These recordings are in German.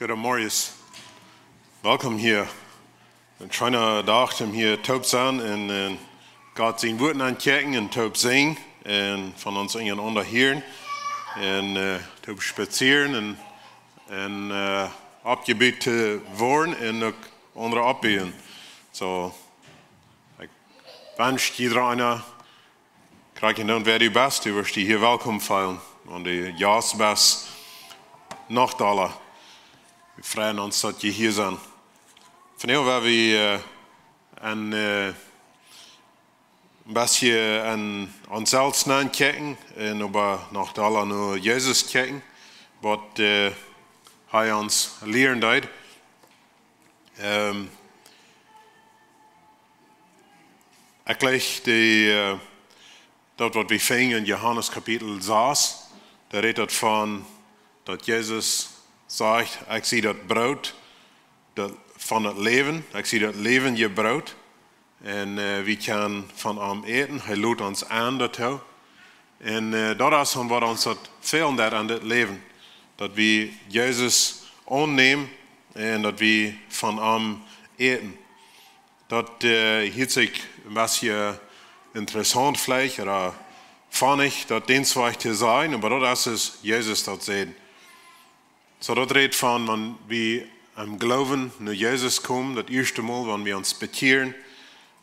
Goedemorgen. Welkom hier. Een schöne dag om hier te zijn en God zijn woorden aan kijken en te zien en van ons einander horen en te spazieren en opgebied te worden en ook anderen opbieden. So, ik wens iedereen krijg je dan weer de beste, du wirst die hier welkom feilen und die Jahresbest noch dollar. Wir freuen uns, dass ihr hier seid. Vandaag werden wir een beetje aan onszelf kijken en aber noch dollar naar Jezus kijken, wat hij ons leren deed. Ik lees dat wat we vingen in Johannes kapitel 6, daar redt van dat Jezus zegt, ik zie dat brood van het leven, ik zie dat leven je brood. En we kunnen van hem eten, hij loopt ons aan daartoe. En dat is wat ons het veel aan het leven. Dat we Jezus aannemen en dat we van hem eten. Dat hield zich een beetje interessant vielleicht, oder funnig, dat dienstig te zijn, maar dat is Jezus dat zegt. So dat redt van, wenn wir am Glauben naar Jezus komen, dat eerste Mal, wenn wir uns bekehren,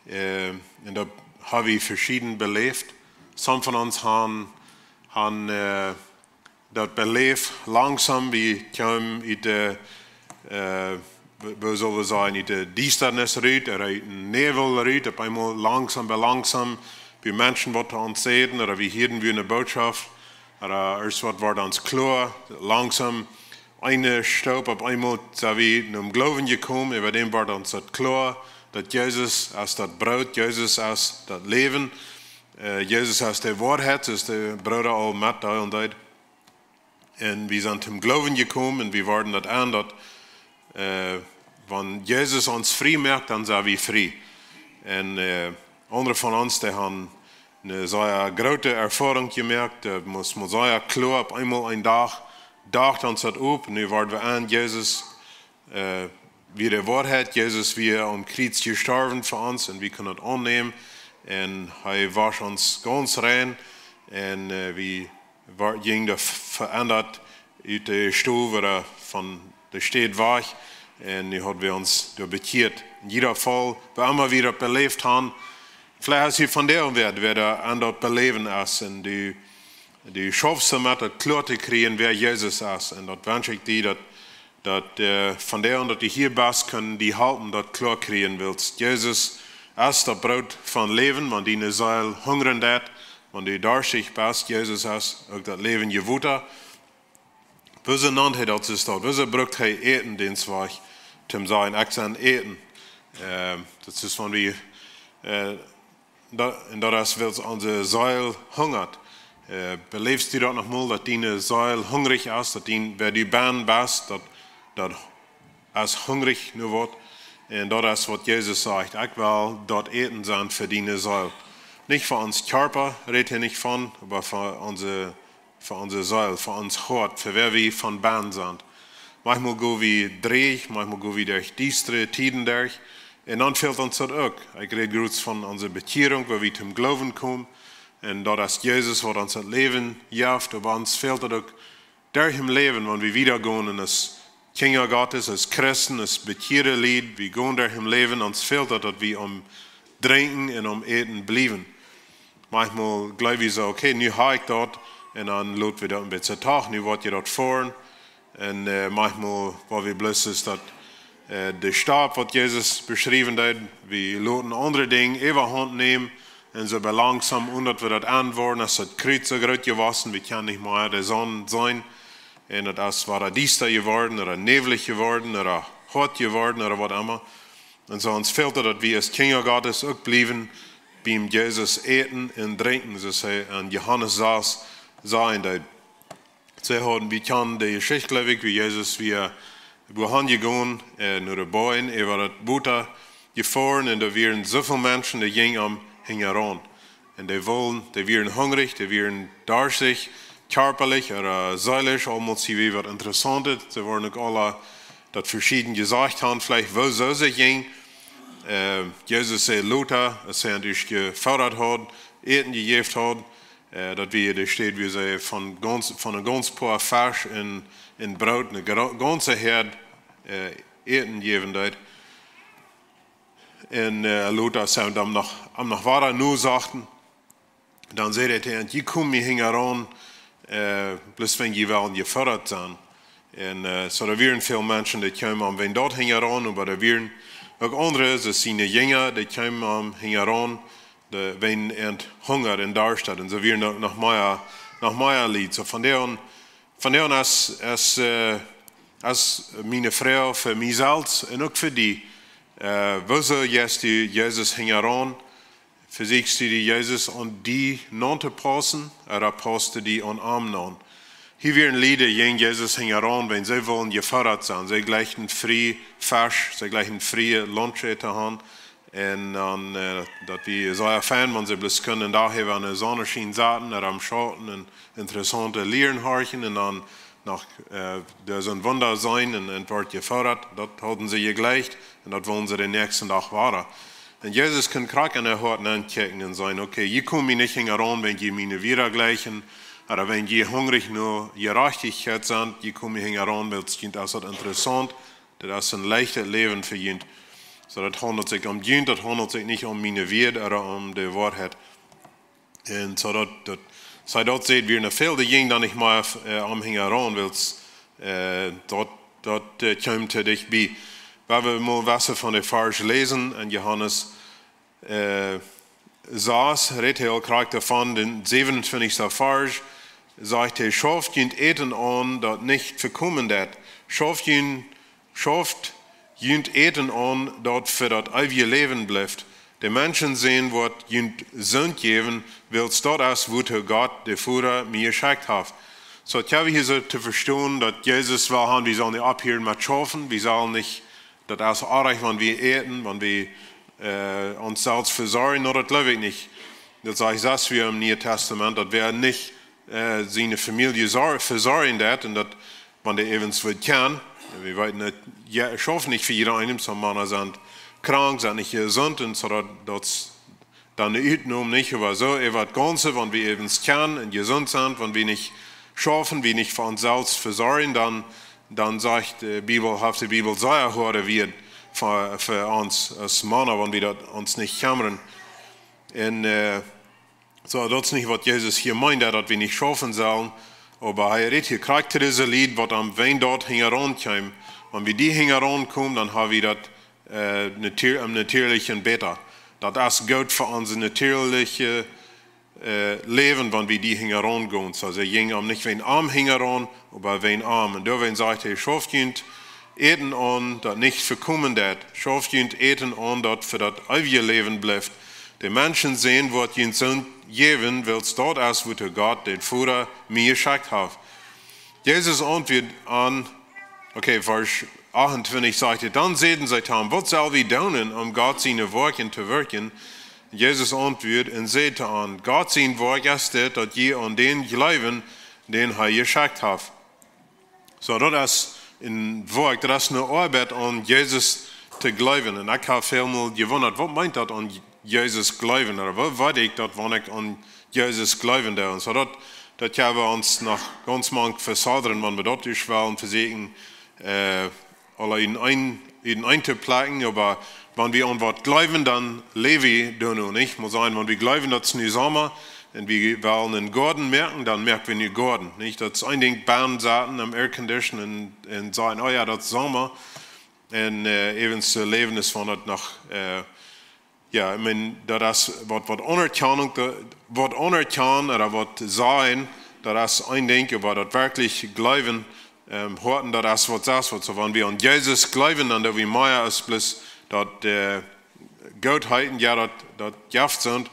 en dat hebben we verschieden beleefd. Some van ons hebben dat beleefd langzaam, we komen uit de, we zullen zeggen, uit de duisternis eruit, uit een nevel eruit, op eenmaal langzaam bij langzaam, we mensen wat ons zeggen, of we horen weer een boodschap, of er wat wordt ons klar, langzaam, eine Staub op eenmaal zijn we naar Glauben gekomen, en bij wordt ons dat klar, dat Jezus als dat brood, Jezus als dat leven, Jezus als de waarheid, dus de broeder al met daar en dat. En we zijn zum Glauben gekomen en we worden dat aan dat, wanneer Jezus ons vrij maakt, dan zijn we vrij. En andere van ons, die hebben een zeer grote ervaring gemerkt, moest man zeer klar op eenmaal een dag, dacht ons dat op, nu worden we aan Jezus, wie de waarheid, Jezus wie om Kreuz gestorven voor ons en we kunnen het aannemen en hij was ons ganz rein en we gingen veranderd uit de stoel van de stad weg en nu hadden we ons door bekeerd. In ieder geval, we allemaal weer beleefd hebben, vielleicht als je van der weer aan dat beleven is en die schafste met het klaar te krijgen wer Jezus is en dat wens ik die dat van der dat die hier best kunnen die halten dat klaar krijgen willst. Jezus is dat brood van leven, want die ziel hungeren dat, want die darstig best. Jezus is ook dat leven je voeten. Wieso nannt hij dat is dat? Wieso brukt hij eten dienstig te zijn? Ik zijn eten. Dat is van wie en dat is wel onze ziel hungert. Beleefst u dat nogmaals, dat die ziel hungrig is, dat die bij die baan best, dat als hungrig nu wordt. En dat is wat Jezus zegt. Ik wil dat eten zijn voor die ziel. Niet voor ons Körper, redt hij niet van, maar voor onze ziel, voor ons hart, voor wer we van baan zijn. Manchmal gaan we dreig, manchmal gaan we durch diestere tijden durch. En dan fehlt ons dat ook. Ik red goed van onze bekering, waar we zum Glauben komen. En dat is Jezus wat ons het leven geeft, op ons fehlt het ook durch hem leven, wanneer we wieder gaan en als Kinder Gottes, als Christen, als bekeerde Lied, we gaan durch hem leven, ons fehlt het dat we om drinken en om eten blijven. Manchmal geloven we zo, oké, nu ga ik dat, en dan laten we dat een beetje toch, nu word je dat voor. En manchmal, wat we blus is dat de stap wat Jezus beschreven heeft, we laten andere dingen overhand nemen, en zo langzaam, omdat we dat antwoorden, als het Kreuz zo groot gewassen, we kunnen niet meer de zon zijn. En dat is waar diester geworden, oder nevelig geworden, oder hot geworden, oder wat immer. En zo ons fehlt dat we als Kinder Gottes ook blijven bij Jezus eten en drinken, zoals hij aan Johannes 6 zei. We kennen de geschichte, glaube ich, wie Jezus weer wohin gegaan, naar de boeien, war het boete gefahren, en er waren zoveel mensen, die gingen hingen aan. En die waren hungrig, die waren durstig, körperlich oder seelisch, allemaal zie we wat interessant. Ze waren ook alle dass verschieden gesagt haben, vielleicht wo soll sie gehen. Jesus sagt Luther, dass er dich gefördert hat, Eten gegeben hat, dass wir da steht, wie sie von einem ganz paar Fisch in Brot, eine ganze Herd Eten geben hat. Und Luther sagt, am noch weiter nur sagten, dann sagt er, die kommen mir heran, bloß wenn die wollen gefördert sein. Und so da wären viele Menschen, die kommen, wenn dort heran, aber da wären auch andere, das sind Jünger, die kommen heran, wenn Hunger in Darstadt, und so wären noch mehr Lied. So von der an als meine Frau für mich selbst und auch für die, wo soll jetzt die Jesus heran? Versuchst du die Jesus an die non zu passen, oder passt du die an am non? Hier werden Lieder gegen Jesus heran, wenn sie wollen gefördert sein. Sie gleichen frei Fisch, sie gleichen freie Lunch haben. Und dann, dass wir sehr fan, wenn sie bloß können, daher wenn die Sonne schien saten, oder am Schatten, und interessante Lieder horchen, und dann nach, da so ein Wunder sein, und wird gefördert, das halten sie gleich, und das wollen sie den nächsten Tag weiter. Und Jesus kann krack an der Horten anchecken und sagen, okay, ihr kommt mir nicht heran, wenn ihr meine wieder gleichen, oder wenn ihr hungrig nur Gerechtigkeit sind, ihr kommt mir heran, weil es ist interessant, das ist ein leichtes Leben für ihn. So, das handelt sich um ihn, das handelt sich nicht um meine Wert oder um die Wahrheit. Und so, dort seht wir eine Felde, die dann nicht mal am heran willst, dort kommt dich bei. Weil wir mal was von der Vers lesen, und Johannes redet er auch davon, den 27. Vers, sagt er, schafft jünt eten an, das nicht verkommen wird. Schafft jünt eten an, das für das ewige Leben bleibt. Die Menschen sehen, was jünt Sünd geben, willst dort aus, wo Gott, der Vater, mir geschickt hat. So, ich habe hier so zu verstehen, dass Jesus will, wir sollen nicht abhören mit schaffen, wir sollen nicht das ist auch recht, wenn wir eten, wenn wir uns selbst versorgen, oder das glaube ich nicht. Das sagt das wir im Neuen Testament, dass wir nicht seine Familie versorgen, und dass, wenn der eventuell kann, wir wollen nicht, ja, schaffen nicht für jeden einen, sondern Männer sind krank, sind nicht gesund, und so, das dann Utnahme nicht, aber so, das Ganze, wenn wir eben kann und gesund sind, wenn wir nicht schaffen, wir nicht für uns selbst versorgen, dann sagt die Bibel, sehr hart wird für uns als Männer, wenn wir uns nicht kümmern. Und so, das ist nicht, was Jesus hier meint, dass wir nicht schaffen sollen, aber er redet hier charakterische Lied, was am Wein dort herankommt. Wenn wir die herankommen, dann haben wir das am natürlichen Beter. Das ist gut für unser natürliches Leben, wenn wir die herangehen. So, sie gingen nicht wen arm heran, aber wen arm. Und da, wenn sagt er, schafft jünt eten an, das nicht verkommen wird. Schafft jünt eten an, das für das ewige Leben bleibt. Die Menschen sehen, was jünt Sünd geben, willst dort aus, wo Gott, den Vater, mir geschickt hat. Jesus antwortet an, okay, Vers 28 sagt er, dann sehen sie dann, was soll wir tun, um Gott seine Werke zu wirken? Jesus antwortet und sagt an, Gott sein Werk ist das, dass ihr an den glauben, den er geschickt hat. So, das ist ein Werk, das ist eine Arbeit, an Jesus zu glauben. Und ich habe vielmal gewundert, was meint das an Jesus glauben? Oder was weiß ich, dass wenn ich an Jesus glauben darf? Und so, das haben wir uns noch ganz manchmal versadern, wenn wir dort wollen, versuchen, alle in einzuplagen, aber wenn wir an was glauben, dann leben wir noch nicht. Muss sein, wenn wir glauben, dass es nicht Sommer und wir wollen einen Garten merken, dann merken wir nicht Garten. Nicht, das ist ein Ding, Bahn saßen am Aircondition und sagen, oh ja, das ist Sommer. Und eben zu leben ist von das nach, ja, ich meine, das was anerkennen oder was sein, das ist ein Ding, aber das wirklich glauben, horten, das was das wird. So, wenn wir an Jesus glauben, dann wie mehr ist bloß, dass Gottheiten ja das Jaft sind,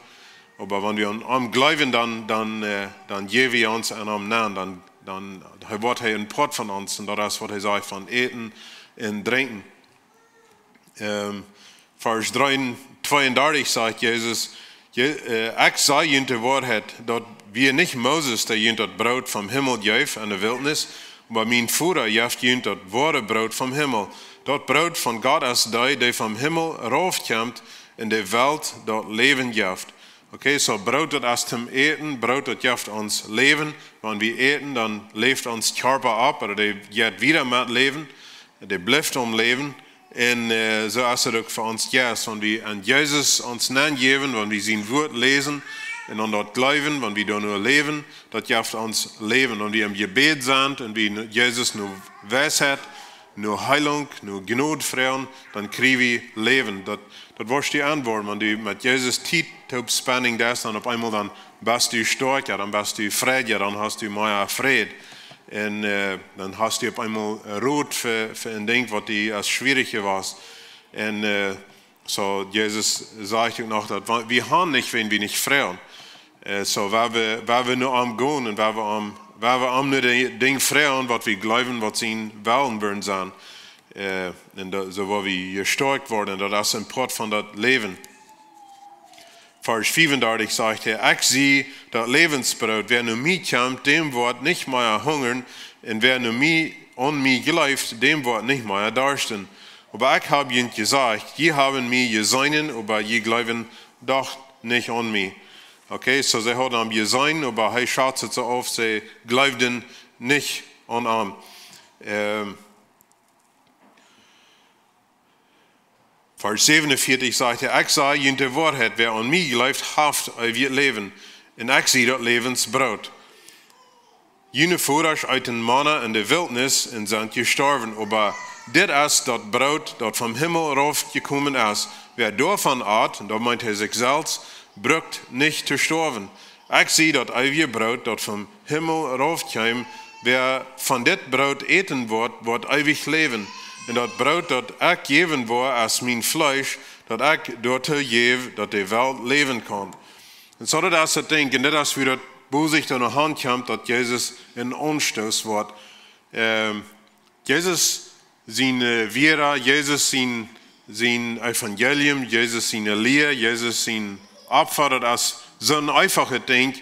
aber wenn wir am glauben, dann geben wir uns an am Nahen, dann wird er ein Port von uns, und das ist, was er sagt, von Eten und Trinken. Vers 32 sagt Jesus, ich sage Ihnen die Wahrheit, dass wir nicht Moses, der Ihnen das Brot vom Himmel gab, in der Wildnis, Aber mein Vater jaft jünt das wahre Brot vom Himmel. Das Brot von Gott ist der vom Himmel raufkommt in der Welt, dort Leben jaft. Okay, so Brot, das ist zum Eten, Brot, das jaft uns Leben. Wenn wir eten, dann lebt uns Körper ab, oder der geht wieder mit Leben, der bleibt Leben. Und so ist es auch für uns jetzt, wenn wir an Jesus uns geben, wenn wir sein Wort lesen, und an dort glauben, wenn wir da nur leben, das jaft uns Leben. Und wir im Gebet sind, und wir Jesus nur Weisheit, nur Heilung, nur Gnade freuen, dann kriegen wir Leben. Das war die Antwort, wenn du mit Jesus Zeit spending das, dann auf einmal dann bist du stark, ja, dann bist du Fried, ja, dann hast du mehr Fried. Und dann hast du auf einmal Rot für ein Ding, was die als schwierig war. Und so Jesus sagt auch noch, dass wir haben nicht, wenn wir nicht freuen. So, weil wir nur am Gehen und weil wir am nur das Ding freuen, was wir glauben, was sie wollen würden sein. Und so, wo wir gestärkt worden, das ist ein Part von das Leben. Vers 35 sagt er, ich sehe das Lebensbrot, wer nur mich kommt, dem wird nicht mehr hungern, und wer nur an mich glaubt, dem wird nicht mehr dursten. Aber ich habe ihnen gesagt, die haben mich gesehen, aber die glauben doch nicht an mich. Okay, so sie haben am gesehen, aber er schaut so auf, sie glaubten nicht an ihn. Vers 47 sagt er, ich sage ihnen die Wahrheit, wer an mich glaubt, haft wird leben. Und ich sehe das Lebensbrot. Jene Vorers uit den Manna in der Wildnis und sind gestorben, aber das ist das Brot, das vom Himmel raufgekommen ist. Wer davon at, da meint er sich selbst, braucht nicht zu sterben. Ich sehe das ewige Brot, das vom Himmel raufkommt. Wer von das Brot eten wird ewig leben. Und das Brot, das ich geben will, ist mein Fleisch, das ich dort gebe, dass die Welt leben kann. Und so das ist das Ding, und das ist, wie das Bußig in der Hand kommt, dass Jesus in Anstoß wird. Jesus seine Vera, Jesus sein Evangelium, Jesus seine Lehre, Jesus sein Opfer, das ist so ein einfaches Ding,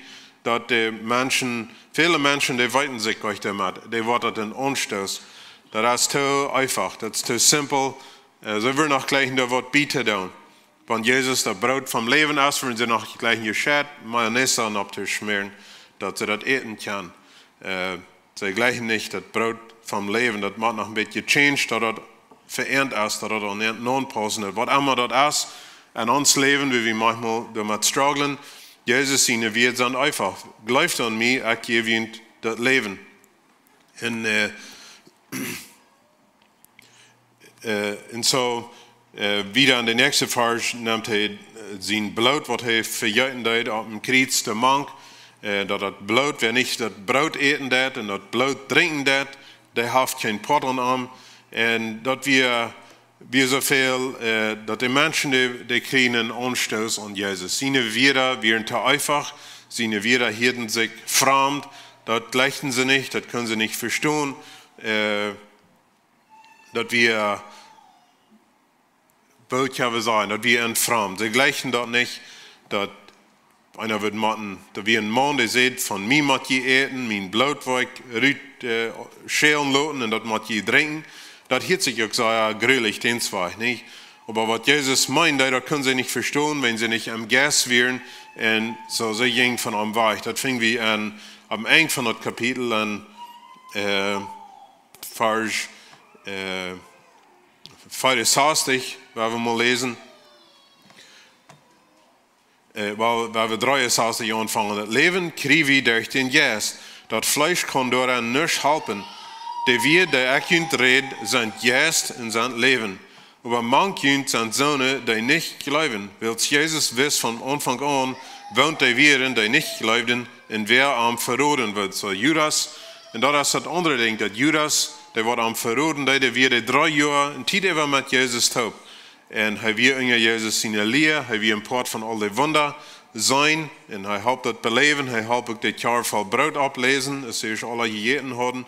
dass die Menschen, viele Menschen, die weiten sich euch damit, die werden in Anstoß. Das ist zu einfach, das ist zu simpel. So wir noch gleich in der Wort bieten dann. Wenn Jesus das Brot vom Leben ist, würden sie noch gleich ein Geschät, Mayonnaise an abzuschmieren, dass sie das eten können. Sie gleichen nicht das Brot vom Leben, das macht noch ein bisschen changed, dass das verändert ist, dass das auch nicht non-passen ist. Was immer das ist, an uns Leben, wie wir manchmal damit strugglen, Jesus seine Werte sind einfach. Glaubt an mich, ich gebe ihnen das Leben. Und so, wieder in der nächsten Vers nimmt er sein Blut, was er verjährt hat, auf dem Kreuz der Mank, dass das Blut, wer nicht das Brot eten hat und das Blut trinken hat, der hat kein Potten an. Und dass wir so viel, dass die Menschen, die kriegen einen Anstoß an Jesus. Seine Werte wären zu einfach, seine Werte hielten sich fremd, das gleichen sie nicht, das können sie nicht verstehen. Dass wir Botschafter sein, dass wir entfremden. Sie gleichen dort nicht, dass einer wird machen, dass wir ein Mann, der sieht, von mir muss ich eten, mein Blut schälen lassen und das muss ich trinken. Das hört sich auch sehr grülich, den zwei, nicht? Aber was Jesus meint, das können sie nicht verstehen, wenn sie nicht am Geist wären und so sie gehen von am Weich. Das fing wie an, am Ende von das Kapitel an, Vers 64, werden wir mal lesen. Weil wir 63 anfangen. Das Leben kriegen wir durch den Geist. Das Fleisch kann daran nichts helfen. Die wir, die ich reden, sind Geist und sind Leben. Aber manche sind Söhne, die nicht glauben. Weil Jesus weiß von Anfang an, wohnt die Viren, die nicht glauben, und wer am verroden wird. So Judas, und das ist das andere Ding, dass Judas, der wird am verroden, der wird 3 Jahre in Zeit über mit Jesus taub. Und er wird in Jesus seine Lehre, er wird ein Part von all den Wunder sein, und er hat das beleben, er hat auch das Jahr voll Brot ablesen, das sie alle gegeten haben.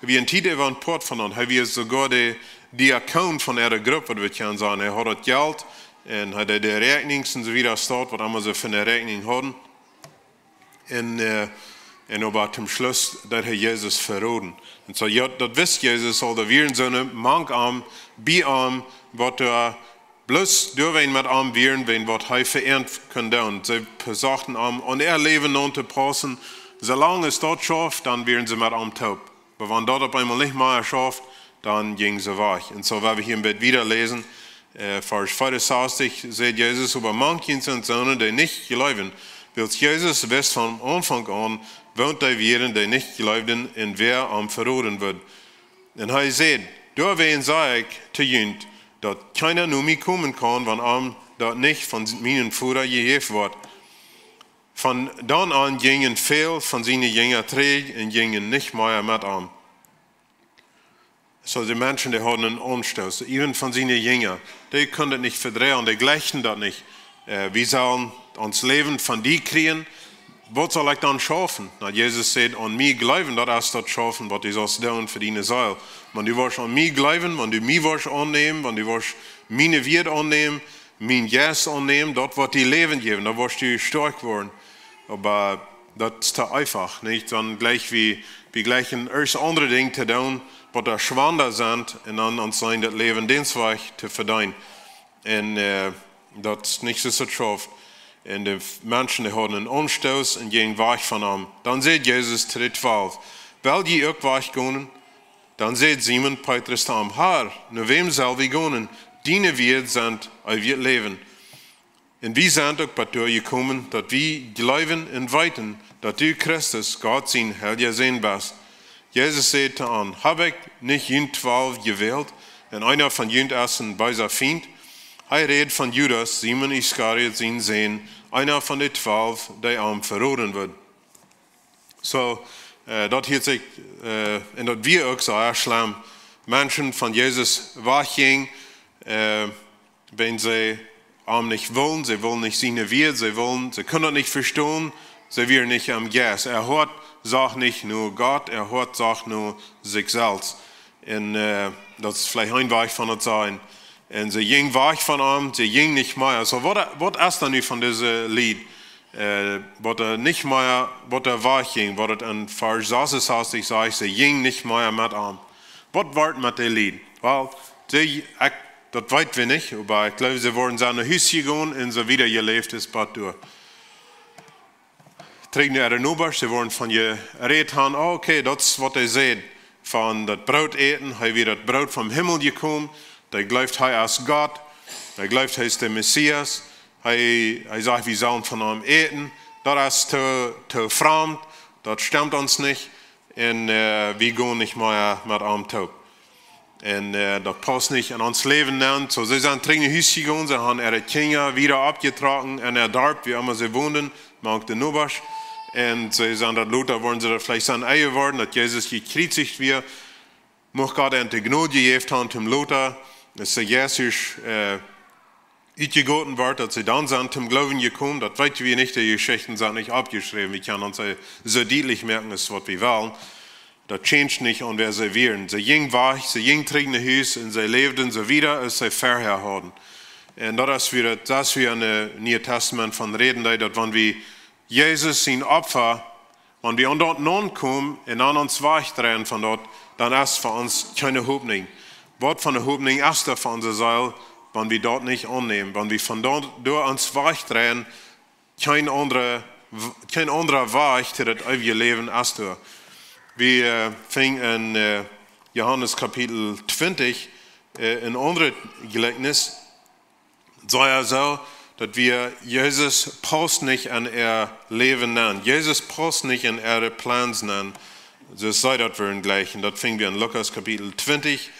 Er wird in Zeit über ein Part von uns, er wird sogar der Diakon von ihrer Gruppe, wir können sagen, er hat das Geld, und hat die Rechnung und so wieder steht, was immer sie für eine Rechnung haben. Und En aber zum Schluss, dat hij Jesus verroden. En so, ja, dat wist Jesus al, dat wir in zo'n mank am, bij am, wat bloß doorheen met am wieren, wenn wat hij vereend kan doen. Ze verzachten am, en leven non te passen. Zolang es dat schafft, dann werden sie mit am taub. Aber wenn das auf einmal nicht mehr schafft, dann gingen sie weg. Und so, wenn wir hier im Bett wieder lesen, Vers 64, sagt Jesus, aber manchen sind Söhne, die nicht glauben. Weil Jesus weiß von Anfang an, wohnt die Viren, die nicht glauben, und wer am verroden wird. Und er sagt, deswegen sage ich zu ihnen, dass keiner zu mir kommen kann, wenn ihm das nicht von meinen Führern gegeben wird. Von dann an gingen viele von seinen Jüngern träge und gingen nicht mehr mit ihm. So die Menschen, die hatten einen Anstoß, even von seinen Jüngern, die konnten nicht verdrehen, die gleichen das nicht. Wir sollen uns Leben von die kriegen, was soll ich dann schaffen? Na, Jesus sagt, an mich glauben, das ist das schaffen, was ich soll tun für deine Seele. Wenn du wirst an mich glauben, wenn du mich wirst annehmen, wenn du wirst meine Werte annehmen, mein Yes annehmen, das wird dir Leben geben, da wirst du stark werden. Aber das ist zu einfach, nicht? Dann gleich wie gleich ein andere Ding zu tun, was da schwander sind, und dann uns sein das Leben dienstweich zu verdienen. Und das ist nicht so schafft. Und die Menschen, die haben einen Anstoß und gehen weg von ihm. Dann sagt Jesus zu den 12, weil die auch weggehen, dann sagt Simon Petrus zu ihm, Herr, nur wem soll wir gehen? Deine Werte sind auf ihr Leben. Und wir sind auch bei dir gekommen, dass wir glauben und weiten, dass du Christus, Gott sein Herr sehen bist. Jesus sagte an, habe ich nicht jene 12 gewählt, und einer von jenen ist ein böser Feind? Er redet von Judas, Simon Iskariot, sein Sohn, einer von den 12, der ihm verroden wird. So, dort hier sich, und dort wir auch so schlimm, Menschen von Jesus weggehen, wenn sie ihm nicht wollen, sie wollen nicht seine Werte, sie können nicht verstehen, sie werden nicht am Gas. Er hört, sagt nicht nur Gott, er hört, sagt nur sich selbst. Und das ist vielleicht ein Weg von uns sein. Und sie gingen weg von ihm, sie gingen nicht mehr. Also, was ist denn von diesem Lied? Was nicht mehr, was wegging, was in Vers 66 ich sage, sie gingen nicht mehr mit ihm. Was war mit dem Lied? Well, das weiß wir nicht, aber ich glaube, sie wurden seine Hüsse gehen und so wieder gelebt ist, Bad durch. Trägen ihre Nuber, sie wurden von ihr geredet haben, oh, okay, das ist, was er sieht, von das Brot eten, er wird das Brot vom Himmel gekommen, der glaubt, er ist Gott, der glaubt, er ist der Messias, er sagt, wir sollen von ihm eten, das ist zu fremd, das stimmt uns nicht, und wir gehen nicht mehr mit ihm taub. Und das passt nicht in uns Leben. So, sie sind dringend Hüsse gegangen, sie haben ihre Kinder wieder abgetragen in der Dorf, wie immer sie wohnen, mag den Nubasch. Und sie sind das Luther, wollen sie da vielleicht sein Eier worden, dass Jesus gekreuzigt wird. Muss Gott eine Gnade gegeben haben zum Luther, dass Jesus uitgegoten wird, dass sie dann sind zum Glauben gekommen. Das weiß wir nicht, die Geschichten sind nicht abgeschrieben. Wir können uns so deutlich merken, das ist, was wir wollen. Das changed nicht an wer sie wären. Sie gingen weg, sie gingen trinken Haus und sie lebten so wieder, als sie vorher hatten. Und das ist wie ein Neue Testament von reden, dass wenn wir Jesus sein Opfer, wenn wir an dort kommen und an uns wegdrehen von dort, dann ist für uns keine Hoffnung. Was von der Hoffnung ist da für unsere Seele, wenn wir dort nicht annehmen, wenn wir von dort durch uns wegdrehen, kein anderer Weg zu das ewige Leben ist da. Wir fingen in Johannes Kapitel 20 in andere Gleichnis, sei so, dass wir Jesus passt nicht an ihr Leben nennen. Jesus passt nicht an ihre Plans nennen. Das sei das wir gleich. Und das fingen wir in Lukas Kapitel 20,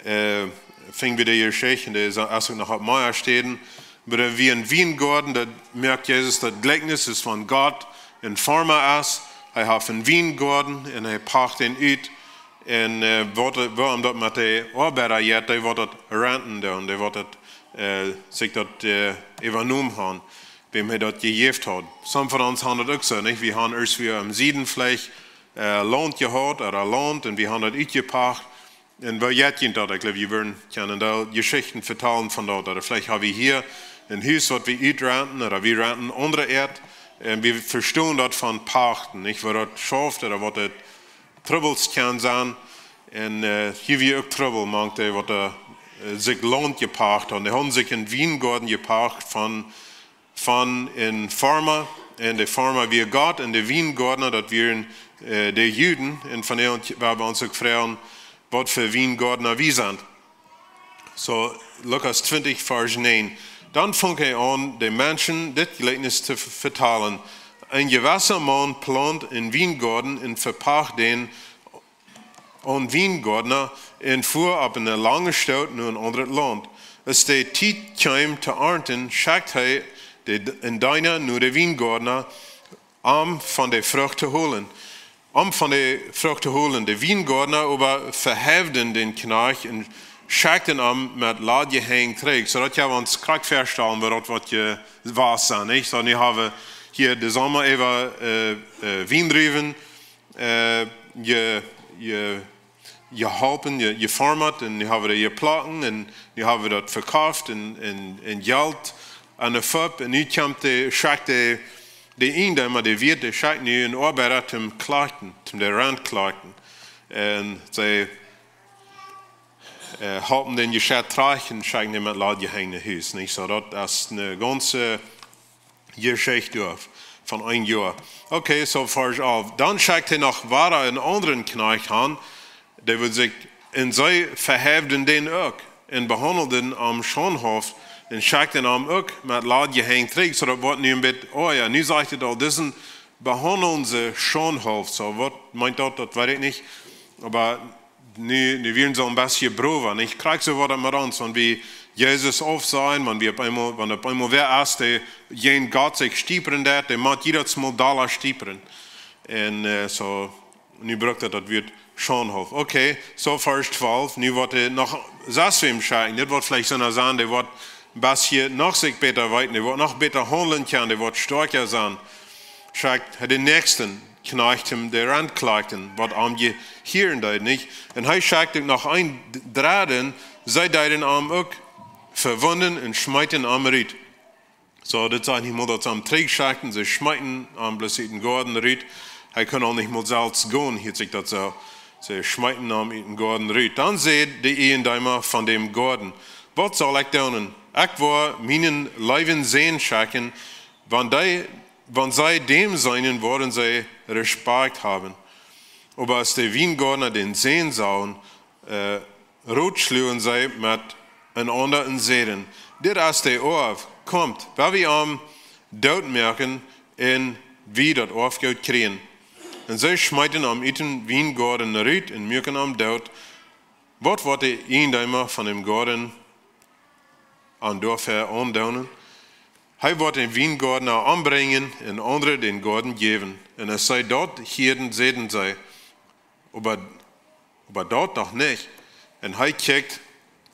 fingen wir die Geschichte, in der erst noch auf Meier stehen. Aber wie in Weingarten, da merkt Jesus, das Gleichnis ist von Gott in Farmer ist. Er hat einen Weingarten und er packt ihn aus. Und warum das mit den Arbeitern jetzt, die wird das renten und die wird sich das übernommen haben, wem er das gegeben hat. Some von uns haben das auch so, nicht? Wir haben erst wieder im Süden vielleicht Land gehabt oder Land und wir haben das ausgepackt. Und wir jetzt gehen dort, ich glaube, wir können da Geschichten vertellen von dort. Oder vielleicht haben wir hier ein Haus, was wir ausrenten oder wir renten andere Erde. Wir verstehen das von Pachten, nicht? Wo das schafft oder was das Troubles kann sein. Und hier wie auch Trouble mangt, was sich lohnt gepacht. Und die haben sich in Weingarten gepacht von in Farmer. Und die Farmer wie Gott und die Weingartner, das wären die Juden. Und von denen werden wir uns auch fragen, was für Weingartner wir sind. So, Lukas 20, Vers 9. Dann fing er an, den Menschen das Gleichnis zu vertalen. Ein gewisser Mann plant in Weingarten und verpacht den an Weingärtner und fuhr ab in eine lange Stadt in ein anderes Land. Als die Zeit kam zu ernten, schickt er in deiner nur der Weingärtner, von der Frucht zu holen. Von der Frucht zu holen. Der Weingärtner aber verheften den Knecht und schickten mit Ladgehängen trägt. So dass wir uns krank feststellen, was je was sein, nicht? So, wir haben hier den Sommer über Weindrüben, geholfen, geformt, und wir haben das geplant, und wir haben das verkauft, in Geld an der Fab, und nu kommt der Eindämmer, der Wirt, der schickt nu einen Arbeiter zum Klagen, zum der Randklagen. Und sie halten den Geschäft trage und schicken ihn mit Ladgehängen nach Hause, nicht? So, das ist eine ganze Geschichte von einem Jahr. Okay, so Vers 11. Dann schickt er noch weiter einen anderen Knecht an, der will sich in sie verheften den auch und behandeln am Schonhof und schickt ihn am auch mit Ladgehängen trägt, so dass was nu mit, oh ja, nu sagt er all diesen behandeln sie Schonhof, so was meint das weiß ich nicht, aber nu werden so ein bisschen proben. Ich kriege so was mit uns, wenn wir Jesus aufsehen, wenn auf einmal wer ist, der jeden Gott sich stiepern hat, der macht jedes Mal Dollar stiepern. Und so, nu braucht das wird Schonhof. Okay, so Vers 12, nu wird er noch Sasswem schicken, das wird vielleicht so einer sein, der wird ein bisschen noch sich besser weiten, der wird noch besser handeln können, der wird stärker sein. Schickt den nächsten Knecht, der Anklagten, was am hier und da nicht. Und er schickt noch ein Draden, sei deinen Arm auch verwunden und schmeiten am Ried. So, das sagt nicht mal, dass am Träg schickten, sie schmeiten am blesseden Gordon Ried. Er kann auch nicht mal selbst gehen, hier sich das so. Sie schmeiten am Gordon Ried. Dann seht die Ehendämmer von dem Gordon. Was soll ich tun? Ich war meinen Leiben sehen schicken, wann sei dem seinen worden sie Respekt haben. Aber als die Weingärtner den sehen sahen, rot schlugen sie mit einander in Seelen. Der als der Orf kommt, weil wir am Dort merken und wie das Orfgeld kriegen. Und sie schmeiten am iten Weingarten Ried und merken am Dort, was wird der Eindämmer von dem Garten an Dorf her andaunen? Er wird den Weingärtner anbringen und andere den Garten geben. Und es sei dort Hirten sehen sei, aber dort noch nicht. Und er kijkt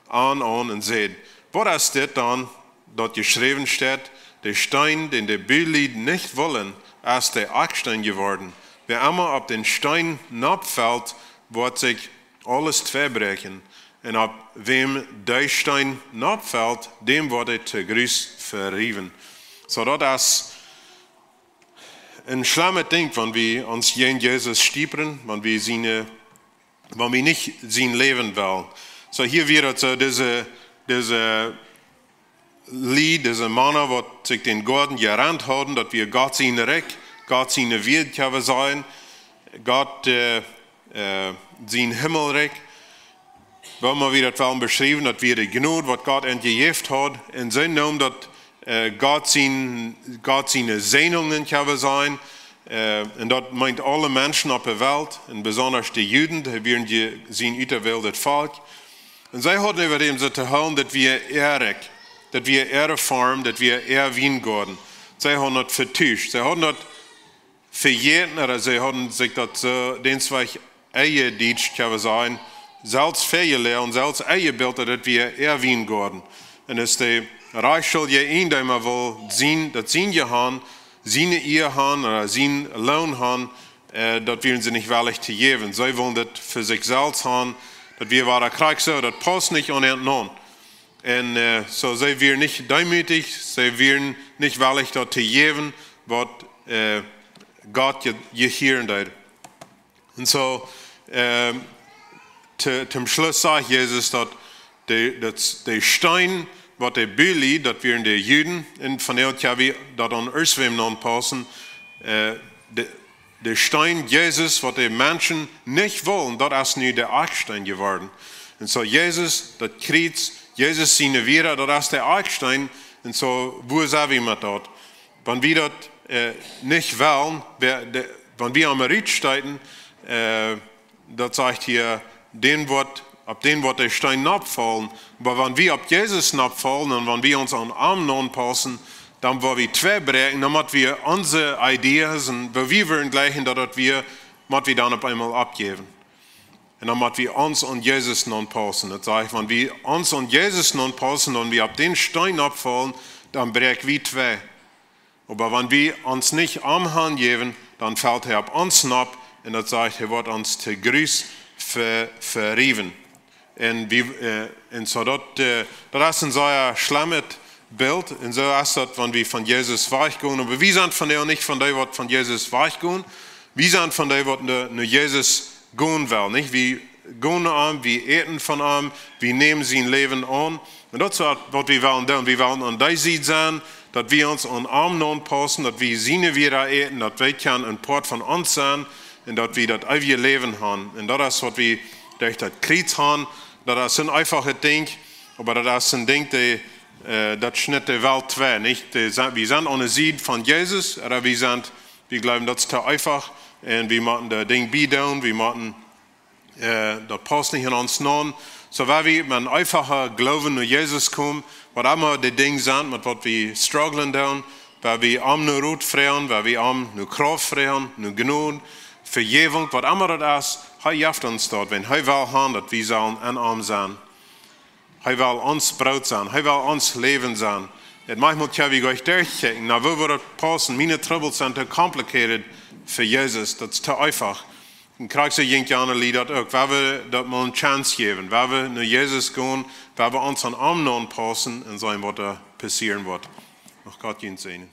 an und sagt, was ist das dann, dort geschrieben steht, der Stein, den der Bildlied nicht wollen, ist der Eckstein geworden. Wer einmal auf den Stein abfällt, wird sich alles verbrechen. Und auf wem der Stein abfällt, dem wird er zu Grüß verrieben. So, das ist ein schlimmes Ding, wenn wir uns gegen Jesus stiepern, wenn wir nicht sein Leben wollen. So, hier wird so diese Lied, diese Männer, die sich den Garten gerannt haben, dass wir Gott seine Recht, Gott seine Welt können sein, Gott sein Himmelrecht. Weil wir wieder beschrieben, dass wir die Gnade, was Gott entgegeben hat, in seinem Namen, dass Gott seine Segnungen können sein. Und das meint alle Menschen auf der Welt, und besonders die Juden, die werden sein überwältigtes Volk. Und sie hatten über dem so zu hören, dass wir Ehre farmen, dass wir Ehre Weingärten. Sie haben das vertuscht. Sie haben das verjährt, oder sie haben sich das so, den zwei Ehe-Dienst, kann man sagen, selbst vergelehrt und selbst eingebildet, dass wir Ehre Weingärten. Und es ist der Reichschul je Eindämmer will sehen, dass sie haben, seine Ehe haben oder seinen Lohn haben, das wollen sie nicht wirklich zu geben. Sie wollen das für sich selbst haben, dass wir waren Krieg so, das passt nicht an den Non. Und so sie werden nicht demütig, sie werden nicht wirklich das zu geben, was Gott je hier und da. Und so, zum Schluss sagt Jesus, dass der Stein, was der Büli, das wir in den Juden, und von der ja wir das an Erswem non passen, der Stein Jesus, was die Menschen nicht wollen, das ist nu der Eckstein geworden. Und so Jesus, das Kreuz, Jesus seine Vira, das ist der Eckstein. Und so, wo sind wir mit dort? Wenn wir das nicht wollen, wenn wir am Ried steigen, das sagt hier, ab den wird der Stein abfallen. Aber wenn wir ab Jesus abfallen und wenn wir uns an Arm anpassen, dann wollen wir zwei brechen, dann müssen wir unsere Ideen und wo wir wollen gleichen, dass wir dann auf einmal abgeben. Und dann müssen wir uns an Jesus anpassen. Das heißt, wenn wir uns an Jesus anpassen und wir ab den Stein abfallen, dann brechen wir zwei. Aber wenn wir uns nicht am geben, dann fällt er ab uns ab und das sagt, er wird uns zu Grüß verrieben. Und so das ist ein sehr schlimmes Bild. Und so ist das, wenn wir von Jesus weichgehen. Aber wir sind von der nicht von der, was von Jesus weichgehen. Wir sind von der, was nur Jesus gehen will. Nicht? Wir gehen an, wir eten von ihm, wir nehmen sein Leben an. Und das ist, was wir wollen tun. Wir wollen an der Seite sein, dass wir uns an Arm anpassen, dass wir seine wieder eten, dass wir ein Part von uns sein und dass wir das ewige Leben haben. Und das ist, was wir durch das Kreuz haben. Das ist ein einfaches Ding, aber das ist ein Ding, das schnitt die Welt zwei. Nicht? Wir sind an der Seite von Jesus, aber wir glauben, das ist zu einfach. Und wir machen das Ding bieten, wir machen, das passt nicht in uns an. So, weil wir mit einem einfachen Glauben zu Jesus kommen, was immer die Dinge sind, mit was wir strugglen down, weil wir am nur Rot freuen, weil wir am nur Kraft freuen, nur Gnade, Vergebung, was immer das ist, er hilft uns dort, wenn er will haben, dass wir sollen an ihm sein. Er will uns Brot sein, er will uns Leben sein. Und manchmal kann ich euch durchchecken, na wo wird das passen? Meine Troubles sind zu kompliziert für Jesus, das ist zu einfach. Und kriegst du irgendeine Lieder auch, weil wir das mal eine Chance geben, weil wir nach Jesus gehen, weil wir uns an Arm passen und sehen, was da passieren wird. Noch Gott ihn sehen.